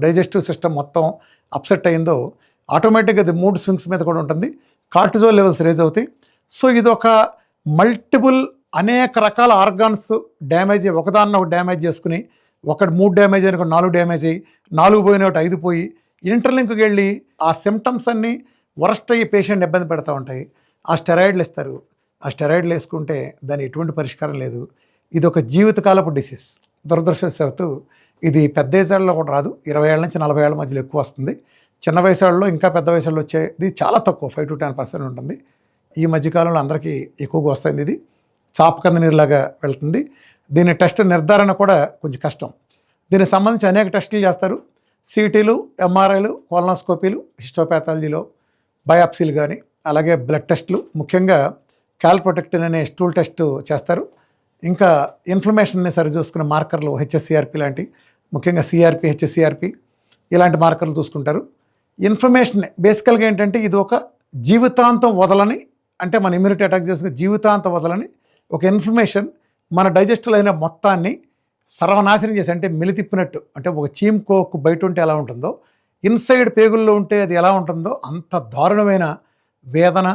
Digestive system మొత్తం upset అయిందో ఆటోమేటిక్గా అది మూడ్ స్వింగ్స్ మీద కూడా ఉంటుంది. కార్టిజోల్ లెవెల్స్ రేజ్ అవుతాయి. సో ఇది ఒక మల్టిపుల్ అనేక రకాల ఆర్గాన్స్ డ్యామేజ్ అయ్యి ఒకదాన్ని ఒకటి డ్యామేజ్ చేసుకుని ఒకటి 3 డ్యామేజ్ అయిన 4 డ్యామేజ్ అయ్యి 4 పోయిన ఒకటి 5 పోయి ఇంటర్లింక్కి వెళ్ళి ఆ సిమ్టమ్స్ అన్నీ వరస్ట్ అయ్యి పేషెంట్ ఇబ్బంది పెడతా ఉంటాయి. ఆ స్టెరాయిడ్లు ఇస్తారు. ఆ స్టెరాయిడ్లు వేసుకుంటే దాని ఎటువంటి పరిష్కారం లేదు. ఇది ఒక జీవితకాలపు డిసీజ్. దురదృష్టవశాత్తు ఇది పెద్ద ఏజాళ్ళలో కూడా రాదు. 20 ఏళ్ళ నుంచి 40 ఏళ్ళ మధ్యలో ఎక్కువ వస్తుంది. చిన్న వయసులో ఇంకా పెద్ద వయసులో వచ్చేది చాలా తక్కువ, 5 to 10% ఉంటుంది. ఈ మధ్యకాలంలో అందరికీ ఎక్కువగా వస్తుంది. ఇది చాప కింద నీరులాగా వెళ్తుంది. దీని టెస్ట్ నిర్ధారణ కూడా కొంచెం కష్టం. దీనికి సంబంధించి అనేక టెస్టులు చేస్తారు. సిటీలు, ఎంఆర్ఐలు, కోలనోస్కోపీలు, హిస్టోపాథాలజీలో బయాప్సీలు కానీ అలాగే బ్లడ్ టెస్టులు, ముఖ్యంగా కాల్ప్రొటెక్టిన్ అనే స్టూల్ టెస్ట్ చేస్తారు. ఇంకా ఇన్ఫ్లమేషన్ని సరిచూసుకునే మార్కర్లు హెచ్ఎస్సిఆర్పి లాంటి, ముఖ్యంగా సిఆర్పి, హెచ్ఎస్సిఆర్పి ఇలాంటి మార్కర్లు చూసుకుంటారు. ఇన్ఫ్లమేషన్ బేసికల్గా ఏంటంటే ఇది ఒక జీవితాంతం వదలని, అంటే మన ఇమ్యూనిటీ అటాక్ చేసిన జీవితాంతం వదలని ఒక ఇన్ఫ్లమేషన్ మన డైజెస్టివ్ అయిన మొత్తాన్ని సర్వనాశనం చేసి, అంటే మిలితిప్పినట్టు, అంటే ఒక చీమ్కోకు బయట ఉంటే ఎలా ఉంటుందో ఇన్సైడ్ పేగుల్లో ఉంటే అది ఎలా ఉంటుందో అంత దారుణమైన వేదన,